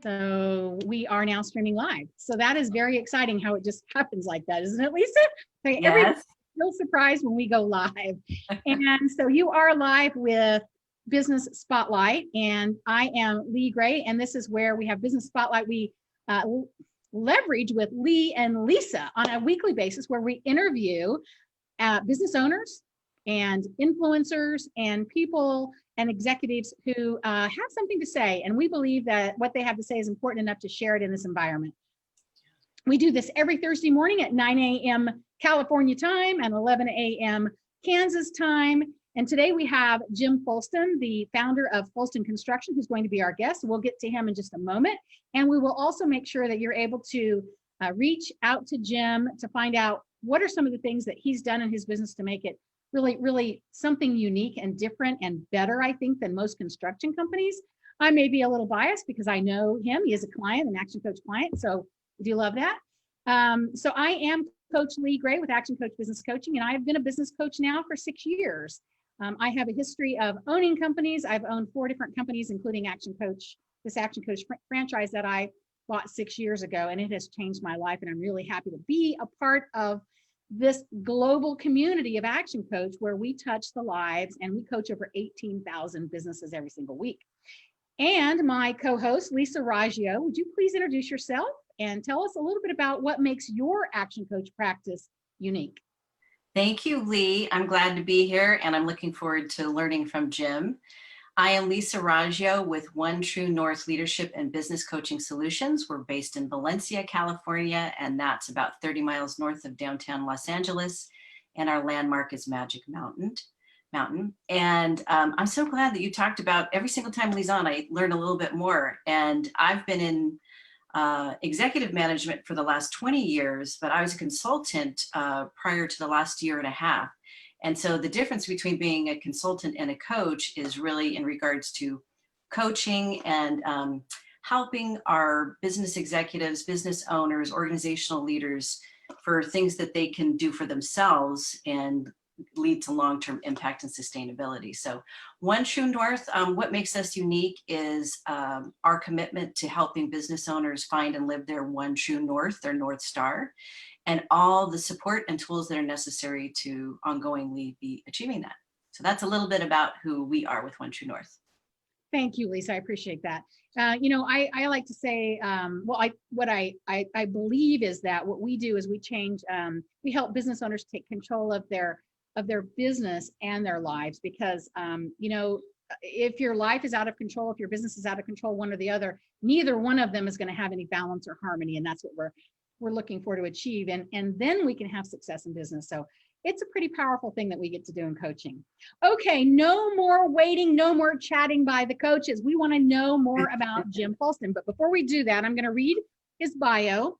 So we are now streaming live. So that is very exciting how it just happens like that, isn't it, Lisa? Like, everybody's so surprised when we go live. And so you are live with Business Spotlight, and I am Lee Gray, and this is where we have Business Spotlight. We leverage with Lee and Lisa on a weekly basis where we interview business owners and influencers and people and executives who have something to say. And we believe that what they have to say is important enough to share it in this environment. We do this every Thursday morning at 9 a.m. California time and 11 a.m. Kansas time. And today we have Jim Foulston, the founder of Foulston Construction, who's going to be our guest. We'll get to him in just a moment. And we will also make sure that you're able to reach out to Jim to find out what are some of the things that he's done in his business to make it really something unique and different and better, I think, than most construction companies. I may be a little biased because I know him. He is a client, an Action Coach client. So I do love that. So I am Coach Lee Gray with Action Coach Business Coaching, and I have been a business coach now for 6 years. I have a history of owning companies. I've owned 4 different companies, including Action Coach, this Action Coach franchise that I bought 6 years ago, and it has changed my life. And I'm really happy to be a part of this global community of Action Coach, where we touch the lives and we coach over 18,000 businesses every single week. And my co-host, Lisa Raggio, would you please introduce yourself and tell us a little bit about what makes your Action Coach practice unique? Thank you, Lee. I'm glad to be here, and I'm looking forward to learning from Jim. I am Lisa Raggio with One True North Leadership and Business Coaching Solutions. We're based in Valencia, California, and that's about 30 miles north of downtown Los Angeles. And our landmark is Magic Mountain. And I'm so glad that you talked about every single time Lee's on, I learn a little bit more. And I've been in executive management for the last 20 years, but I was a consultant prior to the last year and a half. And so the difference between being a consultant and a coach is really in regards to coaching and helping our business executives, business owners, organizational leaders for things that they can do for themselves and lead to long-term impact and sustainability. So One True North, what makes us unique is our commitment to helping business owners find and live their one true north, their North Star, and all the support and tools that are necessary to ongoingly be achieving that. So that's a little bit about who we are with One True North. Thank you, Lisa. I appreciate that. You know, I like to say, what I believe is that what we do is we help business owners take control of their business and their lives, because you know, if your life is out of control, if your business is out of control, one or the other, neither one of them is going to have any balance or harmony, and that's what we're looking for to achieve, and then we can have success in business. So it's a pretty powerful thing that we get to do in coaching. Okay, no more waiting, no more chatting by the coaches. We want to know more about Jim Foulston, but before we do that, I'm going to read his bio,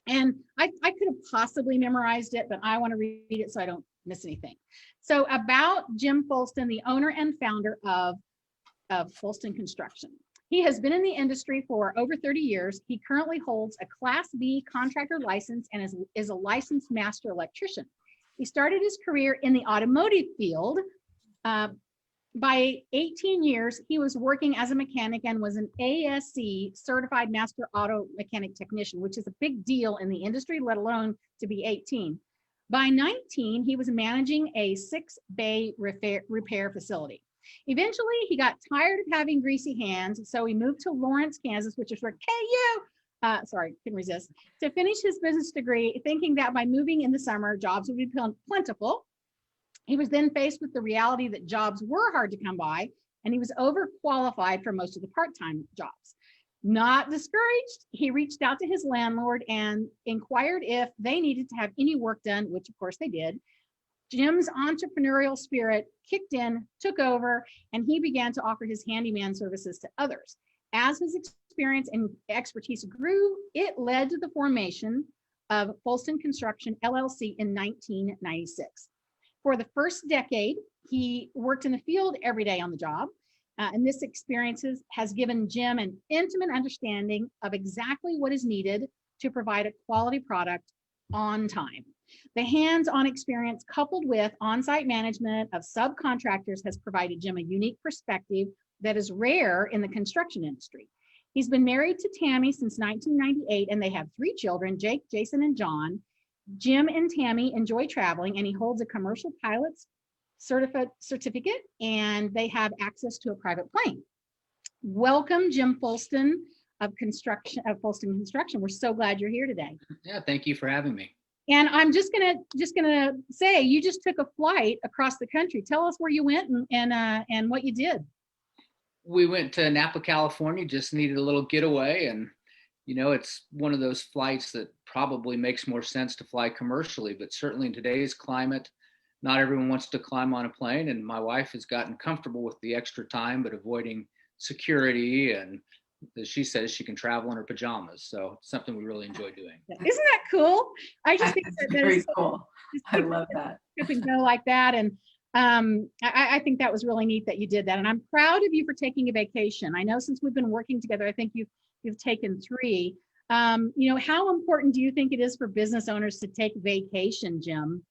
and I could have possibly memorized it, but I want to read it so I don't miss anything. So about Jim Foulston, the owner and founder of Foulston Construction. He has been in the industry for over 30 years. He currently holds a Class B contractor license and is a licensed master electrician. He started his career in the automotive field. By 18 years, he was working as a mechanic and was an ASC certified master auto mechanic technician, which is a big deal in the industry, let alone to be 18. By 19, he was managing a 6-bay repair facility. Eventually, he got tired of having greasy hands, so he moved to Lawrence, Kansas, which is where KU, sorry, couldn't resist, to finish his business degree, thinking that by moving in the summer, jobs would be plentiful. He was then faced with the reality that jobs were hard to come by, and he was overqualified for most of the part-time jobs. Not discouraged, he reached out to his landlord and inquired if they needed to have any work done, which of course they did. Jim's entrepreneurial spirit kicked in, took over, and he began to offer his handyman services to others. As his experience and expertise grew, it led to the formation of Foulston Construction, LLC in 1996. For the first decade, he worked in the field every day on the job. And this experience has given Jim an intimate understanding of exactly what is needed to provide a quality product on time. The hands-on experience coupled with on-site management of subcontractors has provided Jim a unique perspective that is rare in the construction industry. He's been married to Tammy since 1998, and they have 3 children, Jake, Jason, and John. Jim and Tammy enjoy traveling, and he holds a commercial pilot's certificate, and they have access to a private plane. Welcome, Jim Foulston of Foulston Construction. We're so glad you're here today. Yeah, thank you for having me. And I'm just gonna say, you just took a flight across the country. Tell us where you went and what you did. We went to Napa, California, just needed a little getaway. And, you know, it's one of those flights that probably makes more sense to fly commercially, but certainly in today's climate, not everyone wants to climb on a plane. And my wife has gotten comfortable with the extra time, but avoiding security. And as she says, she can travel in her pajamas. So it's something we really enjoy doing. Isn't that cool? I just think That's that very is so cool. I love that. Trip and go like that. And I think that was really neat that you did that. And I'm proud of you for taking a vacation. I know since we've been working together, I think you've taken 3. You know, how important do you think it is for business owners to take vacation, Jim?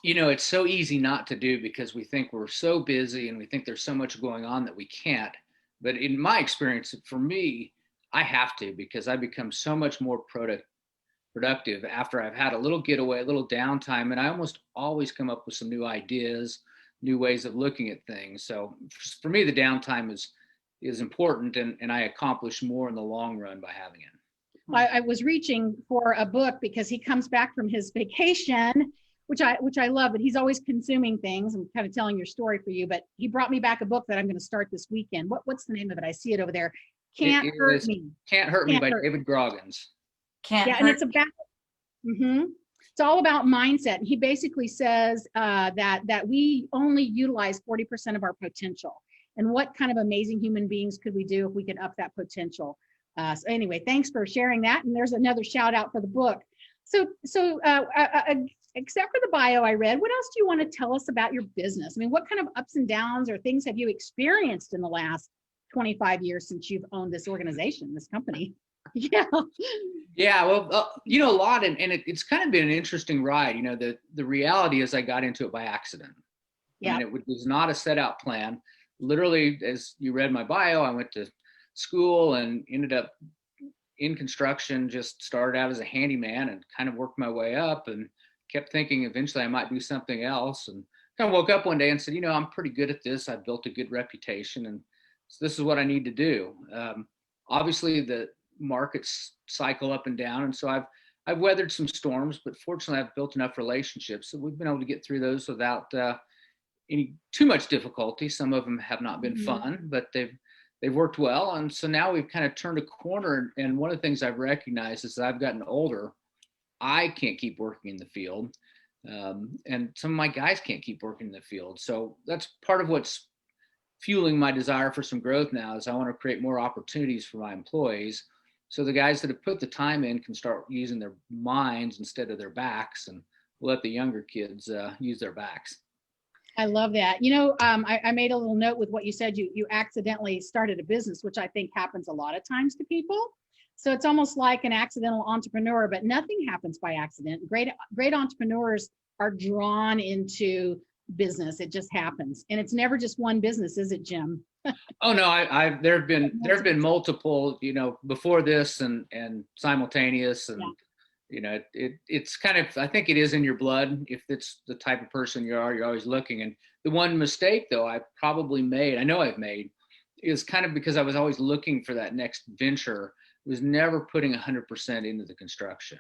You know, it's so easy not to do because we think we're so busy and we think there's so much going on that we can't. But in my experience, for me, I have to, because I become so much more productive after I've had a little getaway, a little downtime, and I almost always come up with some new ideas, new ways of looking at things. So for me, the downtime is important, and I accomplish more in the long run by having it. I was reaching for a book because he comes back from his vacation, which I love, but he's always consuming things. I'm kind of telling your story for you, but he brought me back a book that I'm going to start this weekend. What's the name of it? I see it over there. Can't Hurt Me. Can't Hurt Me by David Groggins. And it's about, it's all about mindset. And he basically says that we only utilize 40% of our potential. And what kind of amazing human beings could we do if we could up that potential? So anyway, thanks for sharing that. And there's another shout out for the book. So except for the bio I read, what else do you want to tell us about your business? I mean, what kind of ups and downs or things have you experienced in the last 25 years since you've owned this organization, this company? Yeah. Well, you know, a lot, and it's kind of been an interesting ride. You know, the reality is I got into it by accident. Yeah. And it was not a set out plan. Literally, as you read my bio, I went to school and ended up in construction, just started out as a handyman and kind of worked my way up and kept thinking eventually I might do something else, and kind of woke up one day and said, you know, I'm pretty good at this. I've built a good reputation, and so this is what I need to do. Obviously, the markets cycle up and down, and so I've weathered some storms, but fortunately, I've built enough relationships that we've been able to get through those without any too much difficulty. Some of them have not been fun, but they've worked well, and so now we've kind of turned a corner. And one of the things I've recognized is that I've gotten older. I can't keep working in the field, and some of my guys can't keep working in the field. So that's part of what's fueling my desire for some growth now, is I want to create more opportunities for my employees, so the guys that have put the time in can start using their minds instead of their backs, and let the younger kids use their backs. I love that. You know, I made a little note with what you said. You accidentally started a business, which I think happens a lot of times to people. So it's almost like an accidental entrepreneur, but nothing happens by accident. Great entrepreneurs are drawn into business. It just happens. And it's never just one business, is it, Jim? Oh no, there have been multiple, you know, before this and simultaneous, and you know, it's kind of, I think it is in your blood. If it's the type of person you are, you're always looking. And the one mistake though I know I've made, is kind of because I was always looking for that next venture, was never putting 100% into the construction.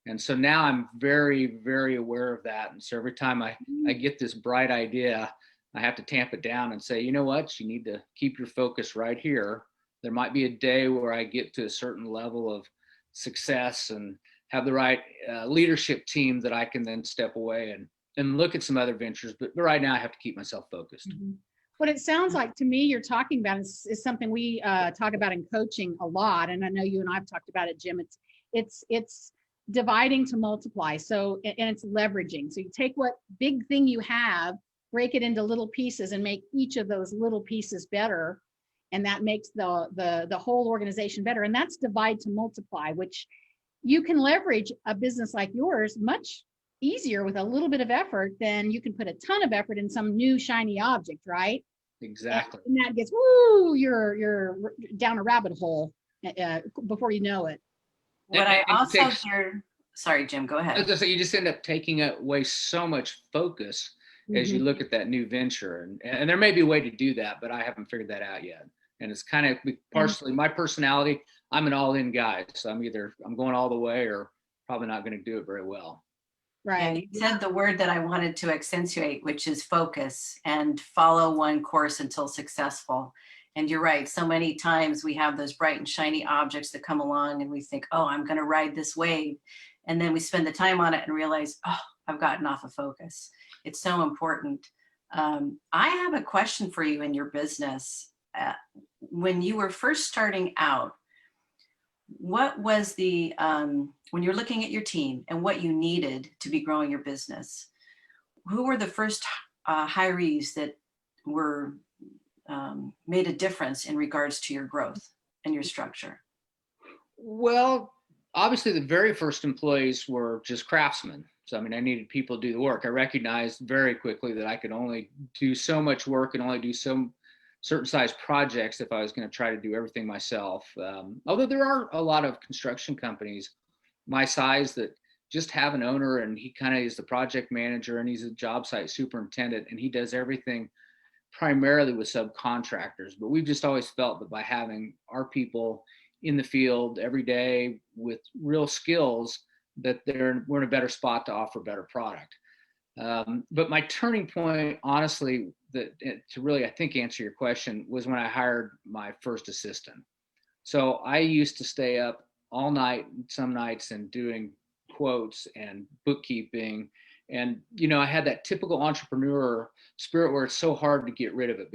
And so now I'm very, very aware of that. And so every time I get this bright idea, I have to tamp it down and say, you know what, you need to keep your focus right here. There might be a day where I get to a certain level of success and have the right leadership team that I can then step away and look at some other ventures. But right now I have to keep myself focused. What it sounds like to me you're talking about is something we talk about in coaching a lot. And I know you and I've talked about it, Jim. It's dividing to multiply. So, and it's leveraging. So you take what big thing you have, break it into little pieces, and make each of those little pieces better. And that makes the whole organization better. And that's divide to multiply, which you can leverage a business like yours much easier with a little bit of effort than you can put a ton of effort in some new shiny object, right? Exactly. And that gets, woo, you're down a rabbit hole before you know it. What I And it also takes, hear, sorry, Jim, go ahead. you just end up taking away so much focus as you look at that new venture. And there may be a way to do that, but I haven't figured that out yet. And it's kind of partially my personality. I'm an all-in guy. So I'm going all the way or probably not going to do it very well. Right. And you said the word that I wanted to accentuate, which is focus and follow one course until successful. And you're right. So many times we have those bright and shiny objects that come along and we think, oh, I'm going to ride this wave. And then we spend the time on it and realize, oh, I've gotten off of focus. It's so important. I have a question for you in your business. When you were first starting out, what was the, when you're looking at your team and what you needed to be growing your business, who were the first hirees that were made a difference in regards to your growth and your structure? Well, obviously the very first employees were just craftsmen. So, I mean, I needed people to do the work. I recognized very quickly that I could only do so much work and only do some certain size projects if I was going to try to do everything myself. Although there are a lot of construction companies my size that just have an owner and he kind of is the project manager and he's a job site superintendent and he does everything primarily with subcontractors. But we've just always felt that by having our people in the field every day with real skills, that we're in a better spot to offer better product. But my turning point, honestly, to really, I think, answer your question, was when I hired my first assistant. So I used to stay up all night, some nights, and doing quotes and bookkeeping. And, I had that typical entrepreneur spirit where it's so hard to get rid of it,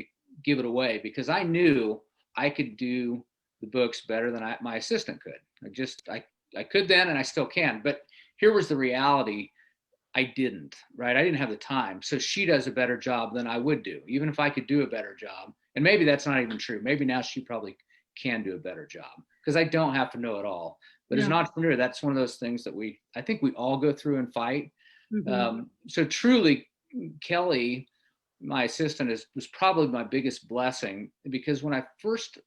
give it away, because I knew I could do the books better than my assistant could. I could then, and I still can. But here was the reality. I didn't, right? I didn't have the time. So she does a better job than I would do, even if I could do a better job. And maybe that's not even true. Maybe now she probably can do a better job because I don't have to know it all. But as an entrepreneur, that's one of those things that I think we all go through and fight. So truly, Kelly, my assistant, was probably my biggest blessing, because when I first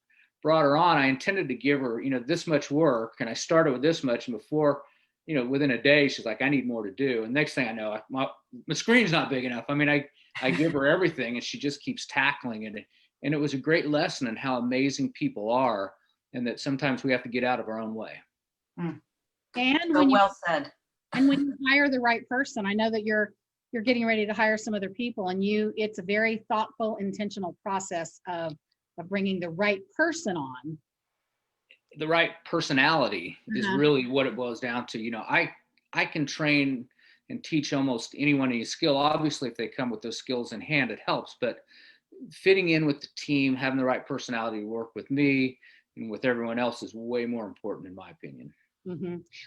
brought her on, I intended to give her, this much work, and I started with this much, and before, within a day, she's like, I need more to do. And next thing I know, my screen's not big enough. I mean, I give her everything and she just keeps tackling it. And it was a great lesson in how amazing people are, and that sometimes we have to get out of our own way. And so well said. And when you hire the right person, I know that you're getting ready to hire some other people, and it's a very thoughtful, intentional process of bringing the right person on. The right personality is really what it boils down to. I can train and teach almost anyone any skill. Obviously, if they come with those skills in hand, it helps. But fitting in with the team, having the right personality to work with me and with everyone else is way more important, in my opinion.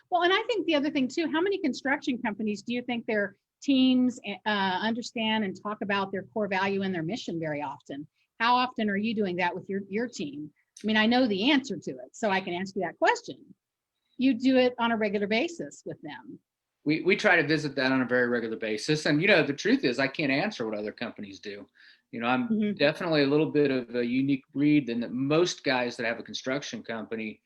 Well, and I think the other thing too, how many construction companies do you think their teams understand and talk about their core value and their mission very often? How often are you doing that with your team? I mean, I know the answer to it, so I can ask you that question. You do it on a regular basis with them. We try to visit that on a very regular basis. And, the truth is I can't answer what other companies do. I'm definitely a little bit of a unique breed than that most guys that have a construction company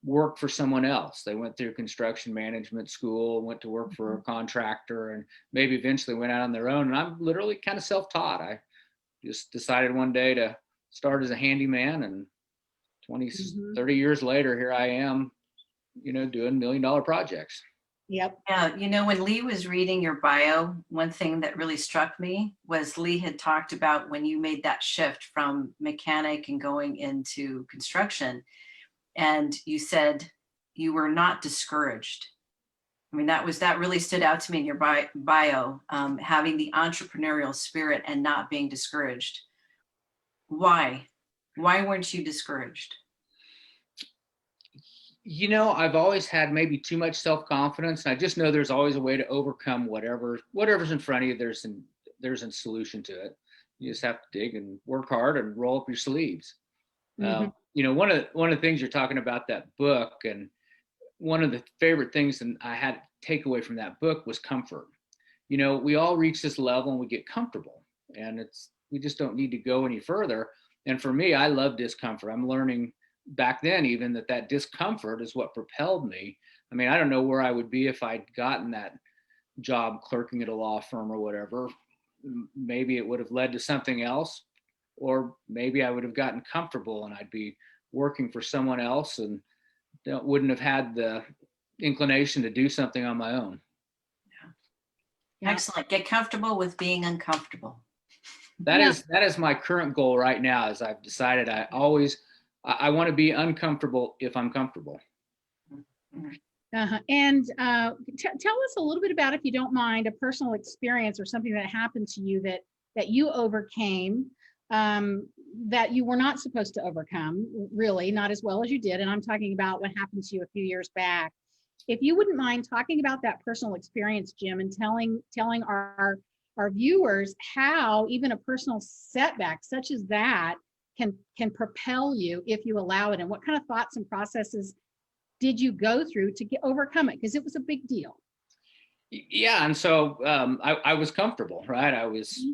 work for someone else. They went through construction management school, went to work for a contractor, and maybe eventually went out on their own. And I'm literally kind of self-taught. I just decided one day to start as a handyman, and 30 years later, here I am, doing $1 million projects. Yep. Yeah, when Lee was reading your bio, one thing that really struck me was Lee had talked about when you made that shift from mechanic and going into construction, and you said you were not discouraged. I mean, that really stood out to me in your bio, having the entrepreneurial spirit and not being discouraged. Why weren't you discouraged? I've always had maybe too much self-confidence, and I just know there's always a way to overcome whatever's in front of you. There's a solution to it. You just have to dig and work hard and roll up your sleeves. One of the things you're talking about, that book, and one of the favorite things that I had to take away from that book was comfort. We all reach this level and we get comfortable, and we just don't need to go any further. And for me, I love discomfort. I'm learning back then even that discomfort is what propelled me. I mean, I don't know where I would be if I'd gotten that job clerking at a law firm or whatever. Maybe it would have led to something else, or maybe I would have gotten comfortable and I'd be working for someone else and wouldn't have had the inclination to do something on my own. Yeah. Excellent. Get comfortable with being uncomfortable. That is my current goal right now. Is I've decided I want to be uncomfortable if I'm comfortable. And tell us a little bit about, if you don't mind, a personal experience or something that happened to you that you overcame, that you were not supposed to overcome, really, not as well as you did. And I'm talking about what happened to you a few years back. If you wouldn't mind talking about that personal experience, Jim, and telling our viewers how even a personal setback such as that can propel you if you allow it, and what kind of thoughts and processes did you go through to overcome it? Because it was a big deal. Yeah, and so I was comfortable, right? I was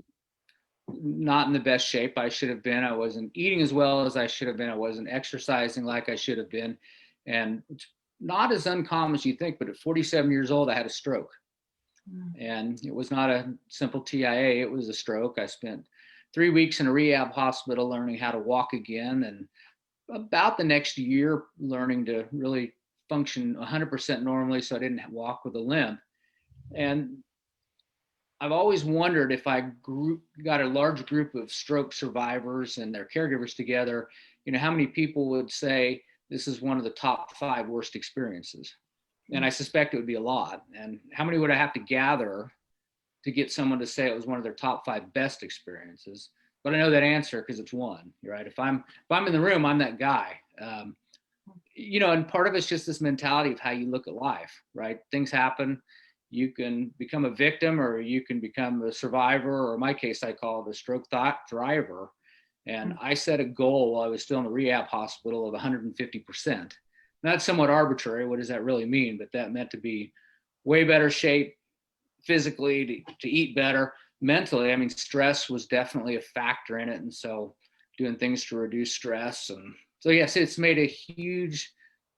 not in the best shape I should have been. I wasn't eating as well as I should have been. I wasn't exercising like I should have been. And it's not as uncommon as you think, but at 47 years old, I had a stroke. And it was not a simple TIA, it was a stroke. I spent 3 weeks in a rehab hospital learning how to walk again, and about the next year learning to really function 100% normally, so I didn't walk with a limp. And I've always wondered if I got a large group of stroke survivors and their caregivers together, how many people would say this is one of the top 5 worst experiences. And I suspect it would be a lot. And how many would I have to gather to get someone to say it was one of their top 5 best experiences? But I know that answer because it's one, right? If I'm in the room, I'm that guy. And part of it's just this mentality of how you look at life, right? Things happen. You can become a victim, or you can become a survivor, or in my case, I call it a stroke thriver. And I set a goal while I was still in the rehab hospital of 150%. That's somewhat arbitrary. What does that really mean? But that meant to be way better shape physically, to eat better. Mentally, I mean, stress was definitely a factor in it. And so doing things to reduce stress. And so, yes, it's made a huge,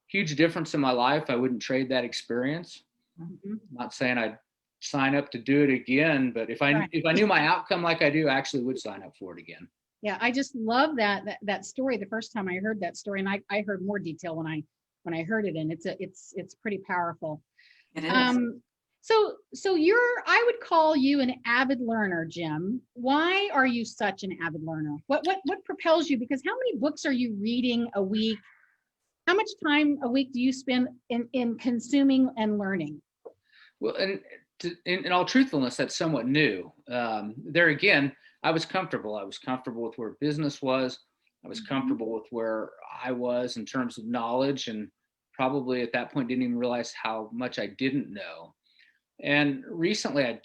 huge difference in my life. I wouldn't trade that experience. I'm not saying I'd sign up to do it again, but if I knew my outcome like I do, I actually would sign up for it again. Yeah, I just love that story. The first time I heard that story, and I heard more detail when I heard it, and it's pretty powerful. It is. So I would call you an avid learner, Jim. Why are you such an avid learner? What propels you? Because how many books are you reading a week? How much time a week do you spend in consuming and learning? Well, and in all truthfulness, that's somewhat new. There again, I was comfortable. I was comfortable with where business was. I was comfortable with where I was in terms of knowledge, and probably at that point didn't even realize how much I didn't know. And recently, I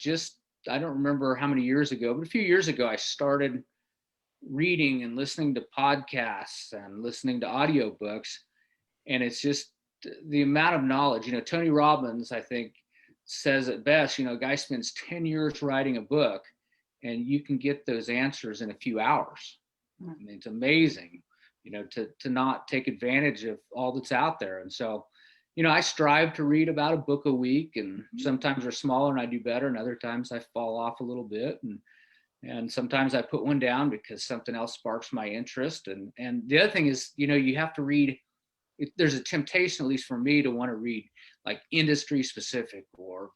don't remember how many years ago, but a few years ago, I started reading and listening to podcasts and listening to audiobooks. And it's just the amount of knowledge. Tony Robbins, I think, says it best. A guy spends 10 years writing a book, and you can get those answers in a few hours. I mean, it's amazing, to not take advantage of all that's out there. And so, I strive to read about a book a week, and sometimes they're smaller and I do better, and other times I fall off a little bit. And sometimes I put one down because something else sparks my interest. And the other thing is, you have to read. There's a temptation, at least for me, to want to read like industry specific or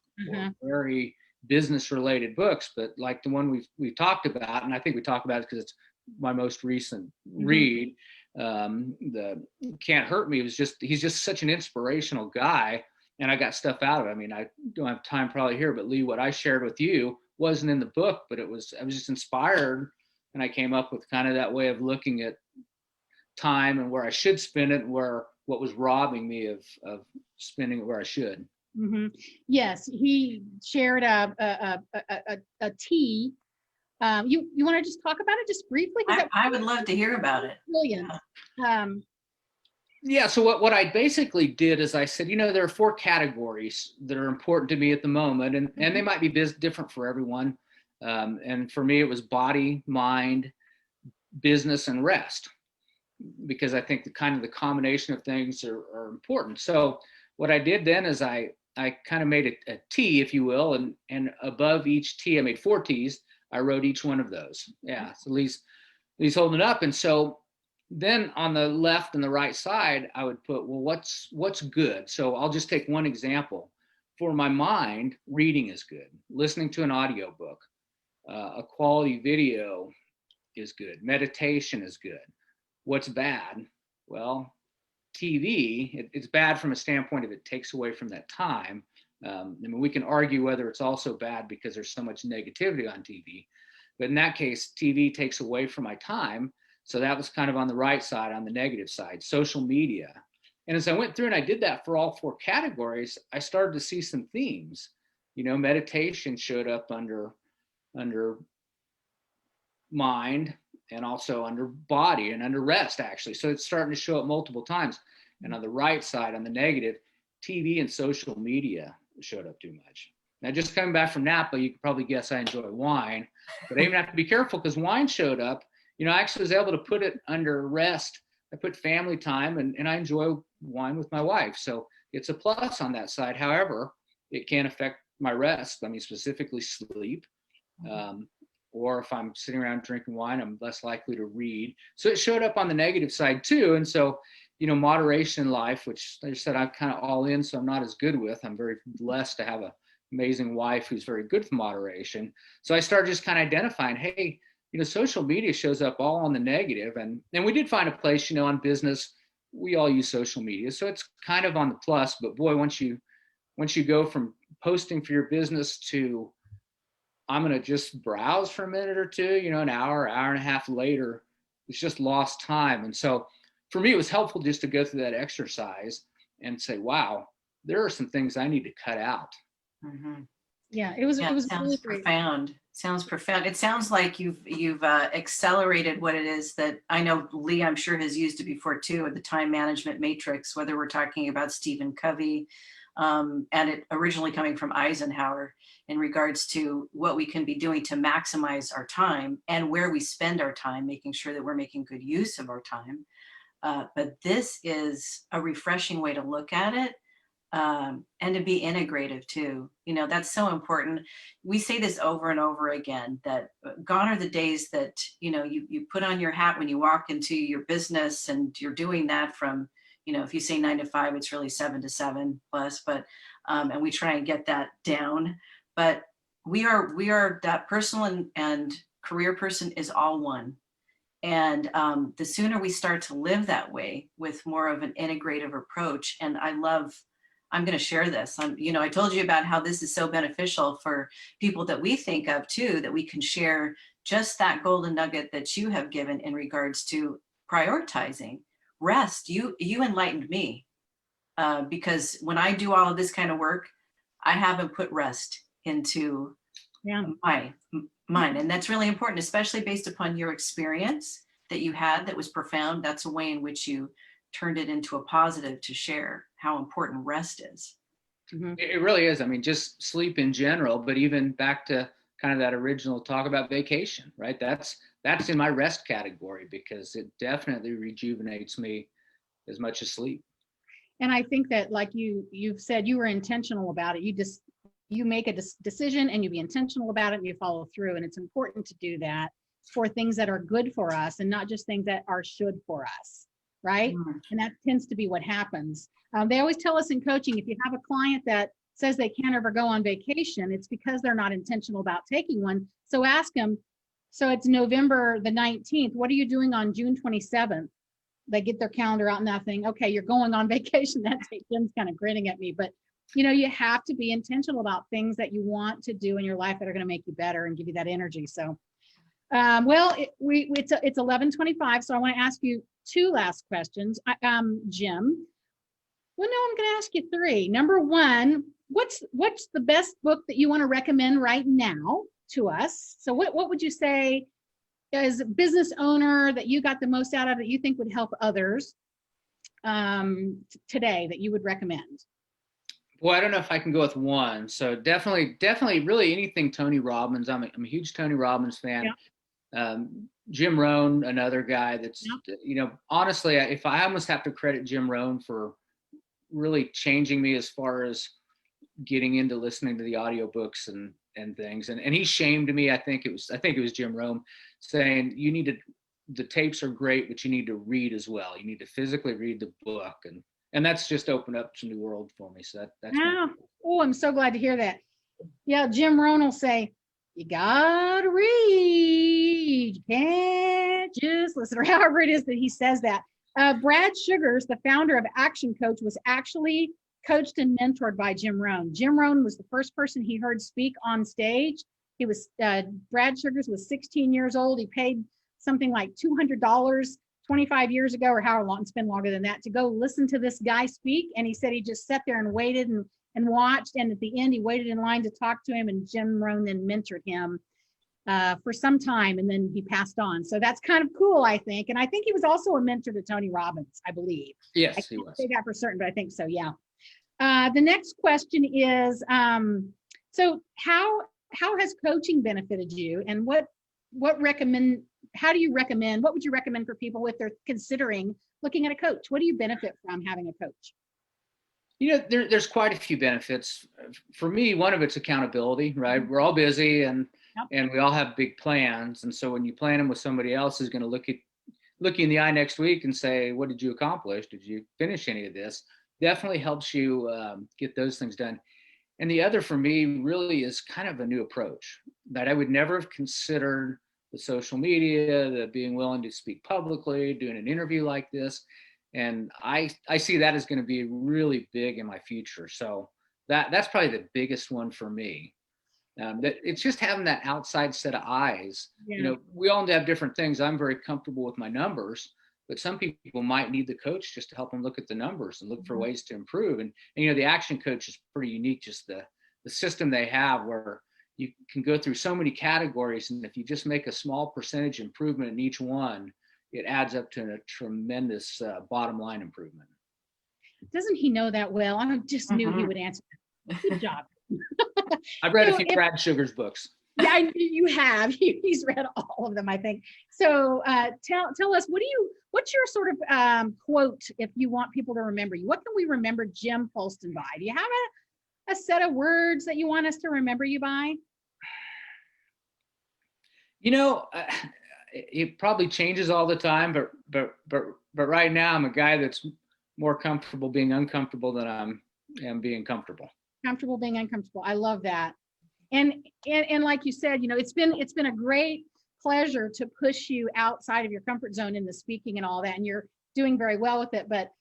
very business related books, but like the one we've talked about, and I think we talked about it because it's my most recent read. The Can't Hurt Me he's just such an inspirational guy, and I got stuff out of it. I mean, I don't have time probably here, but Lee, what I shared with you wasn't in the book, but I was just inspired, and I came up with kind of that way of looking at time and where I should spend it, and what was robbing me of spending it where I should. Yes, he shared a tea. You want to just talk about it just briefly? I would love to hear about it. Brilliant. Yeah. So what I basically did is I said, there are 4 categories that are important to me at the moment, and they might be different for everyone. And for me, it was body, mind, business, and rest, because I think the combination of things are important. So what I did then is I kind of made a T, if you will, and above each T, I made 4 T's. I wrote each one of those. Yeah, so Lee's holding it up. And so then on the left and the right side, I would put, well, what's good? So I'll just take one example. For my mind, reading is good. Listening to an audiobook, a quality video is good. Meditation is good. What's bad? Well, TV, it's bad from a standpoint of it takes away from that time. I mean, we can argue whether it's also bad because there's so much negativity on TV. But in that case, TV takes away from my time. So that was kind of on the right side, on the negative side. Social media. And as I went through and I did that for all 4 categories, I started to see some themes. Meditation showed up under mind, and also under body and under rest, actually. So it's starting to show up multiple times. And on the right side, on the negative, TV and social media showed up too much. Now, just coming back from Napa, you can probably guess I enjoy wine, but I even have to be careful because wine showed up. I actually was able to put it under rest. I put family time, and I enjoy wine with my wife. So it's a plus on that side. However, it can affect my rest. I mean, specifically sleep. Or if I'm sitting around drinking wine, I'm less likely to read. So it showed up on the negative side too. And so, moderation in life, which like I said, I'm kind of all in, so I'm not as good with. I'm very blessed to have an amazing wife who's very good for moderation. So I started just kind of identifying, hey, social media shows up all on the negative. And we did find a place, on business, we all use social media. So it's kind of on the plus, but boy, once you go from posting for your business to I'm going to just browse for a minute or two, an hour and a half later, it's just lost time. And so for me, it was helpful just to go through that exercise and say, wow, there are some things I need to cut out. Mm-hmm. Yeah, it was sounds really profound. Sounds profound. It sounds like you've accelerated what it is that I know Lee, I'm sure, has used it before too, at the time management matrix, whether we're talking about Stephen Covey, and it originally coming from Eisenhower in regards to what we can be doing to maximize our time and where we spend our time, making sure that we're making good use of our time. But this is a refreshing way to look at it. And to be integrative too. That's so important. We say this over and over again, that gone are the days that, you put on your hat when you walk into your business and you're doing that from, if you say 9 to 5, it's really 7 to 7 plus, but, and we try and get that down, but we are that personal and career person is all one. And the sooner we start to live that way with more of an integrative approach, and I'm going to share this. I told you about how this is so beneficial for people that we think of too, that we can share just that golden nugget that you have given in regards to prioritizing rest. You enlightened me because when I do all of this kind of work, I haven't put rest into my mind. And that's really important, especially based upon your experience that you had that was profound. That's a way in which you turned it into a positive to share how important rest is. Mm-hmm. It really is. I mean, just sleep in general, but even back to kind of that original talk about vacation, right? That's in my rest category because it definitely rejuvenates me as much as sleep. And I think that, like you've said, you were intentional about it. You make a decision and you be intentional about it and you follow through. And it's important to do that for things that are good for us and not just things that are should for us, right? Mm-hmm. And that tends to be what happens. They always tell us in coaching, if you have a client that says they can't ever go on vacation, it's because they're not intentional about taking one. So ask them, so it's November the 19th. What are you doing on June 27th? They get their calendar out, nothing. Okay, you're going on vacation that day. Jim's kind of grinning at me, but you have to be intentional about things that you want to do in your life that are going to make you better and give you that energy. So, it's 11:25. So I want to ask you 2 last questions. Jim, well, no, I'm going to ask you 3. Number 1, what's the best book that you want to recommend right now to us? So what would you say as a business owner that you got the most out of that you think would help others today that you would recommend? Well, I don't know if I can go with one. So definitely, really anything Tony Robbins. I'm a huge Tony Robbins fan. Jim Rohn, another guy that's, honestly, if I almost have to credit Jim Rohn for really changing me as far as getting into listening to the audiobooks and things. And he shamed me. I think it was Jim Rohn saying, the tapes are great, but you need to read as well. You need to physically read the book. And that's just opened up some new world for me. So that's oh, I'm so glad to hear that. Yeah, Jim Rohn will say, you gotta read. You can't just listen, or however it is that he says that. Brad Sugars, the founder of Action Coach, was actually coached and mentored by Jim Rohn. Jim Rohn was the first person he heard speak on stage. He was Brad Sugars was 16 years old. He paid something like $200 25 years ago, or however long, it's been longer than that, to go listen to this guy speak. And he said he just sat there and waited and watched. And at the end, he waited in line to talk to him. And Jim Rohn then mentored him for some time. And then he passed on. So that's kind of cool, I think. And I think he was also a mentor to Tony Robbins, I believe. Yes, he was. I can't say that for certain, but I think so, yeah. The next question is, so how has coaching benefited you, and what would you recommend for people if they're considering looking at a coach? What do you benefit from having a coach? There's quite a few benefits. For me, one of it's accountability, right? We're all busy and we all have big plans. And so when you plan them with somebody else who's going to look you in the eye next week and say, what did you accomplish? Did you finish any of this? Definitely helps you get those things done. And the other for me really is kind of a new approach that I would never have considered. The social media, the being willing to speak publicly, doing an interview like this. And I see that as going to be really big in my future. So that's probably the biggest one for me. That it's just having that outside set of eyes. Yeah. We all have different things. I'm very comfortable with my numbers, but some people might need the coach just to help them look at the numbers and look for ways to improve. And the Action Coach is pretty unique, just the system they have where you can go through so many categories. And if you just make a small percentage improvement in each one, it adds up to a tremendous bottom line improvement. Doesn't he know that well? I just knew he would answer. Good job. I've read a few Brad Sugars books. Yeah, you have. He's read all of them, I think. So tell us, what's your sort of quote if you want people to remember you? What can we remember Jim Foulston by? Do you have a set of words that you want us to remember you by? It probably changes all the time, but right now I'm a guy that's more comfortable being uncomfortable than I am being comfortable. Comfortable being uncomfortable. I love that. And like you said, it's been a great pleasure to push you outside of your comfort zone in the speaking and all that, and you're doing very well with it. But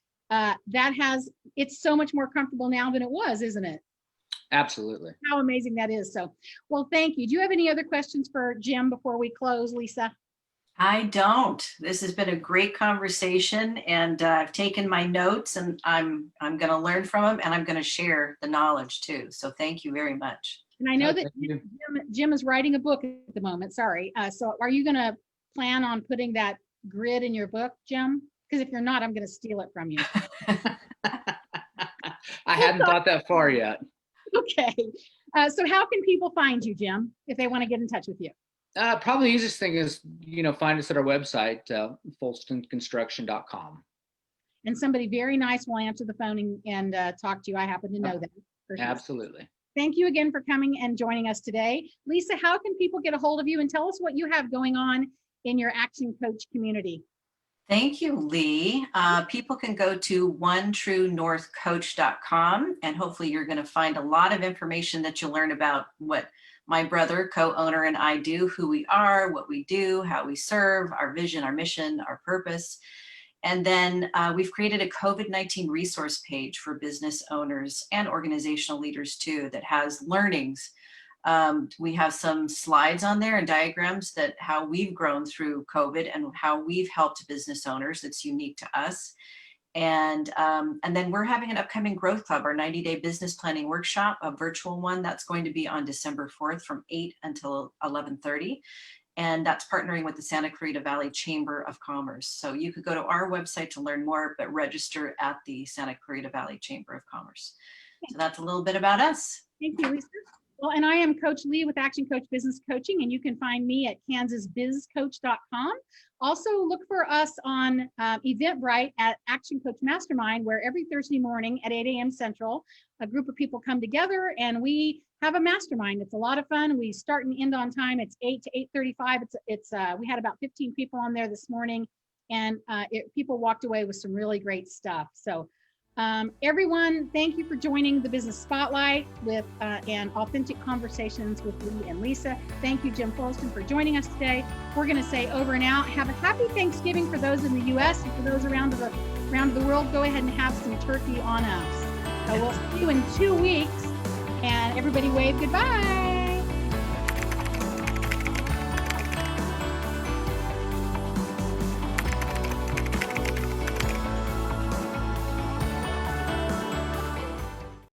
it's so much more comfortable now than it was, isn't it? Absolutely. How amazing that is. So, well, thank you. Do you have any other questions for Jim before we close, Lisa? I don't. This has been a great conversation, and I've taken my notes, and I'm going to learn from them, and I'm going to share the knowledge too. So thank you very much. And I know that Jim is writing a book at the moment. Sorry. So are you going to plan on putting that grid in your book, Jim? Because if you're not, I'm going to steal it from you. I hadn't thought that far yet. Okay. So how can people find you, Jim, if they want to get in touch with you? Probably the easiest thing is, find us at our website, foulstonconstruction.com. And somebody very nice will answer the phone and talk to you. I happen to know that. Absolutely. Thank you again for coming and joining us today. Lisa, how can people get a hold of you, and tell us what you have going on in your Action Coach community? Thank you, Lee. People can go to onetruenorthcoach.com, and hopefully you're going to find a lot of information that you'll learn about what my brother, co-owner, and I do, who we are, what we do, how we serve, our vision, our mission, our purpose. And then we've created a COVID-19 resource page for business owners and organizational leaders too, that has learnings. We have some slides on there and diagrams that how we've grown through COVID and how we've helped business owners that's unique to us. And then we're having an upcoming Growth Club, our 90-day business planning workshop, a virtual one that's going to be on December 4th from 8 until 11:30. And that's partnering with the Santa Clarita Valley Chamber of Commerce. So you could go to our website to learn more, but register at the Santa Clarita Valley Chamber of Commerce. So that's a little bit about us. Thank you, Lisa. Well, and I am Coach Lee with Action Coach Business Coaching, and you can find me at kansasbizcoach.com. Also, look for us on Eventbrite at Action Coach Mastermind, where every Thursday morning at 8 a.m. Central, a group of people come together and we have a mastermind. It's a lot of fun. We start and end on time. It's 8 to 8:35. We had about 15 people on there this morning, and people walked away with some really great stuff. So everyone, thank you for joining the Business Spotlight with and Authentic Conversations with Lee and Lisa. Thank you, Jim Foulston, for joining us today. We're going to say over and out. Have a happy Thanksgiving for those in the U.S. and for those around the world. Go ahead and have some turkey on us. So we'll see you in 2 weeks. And everybody wave goodbye.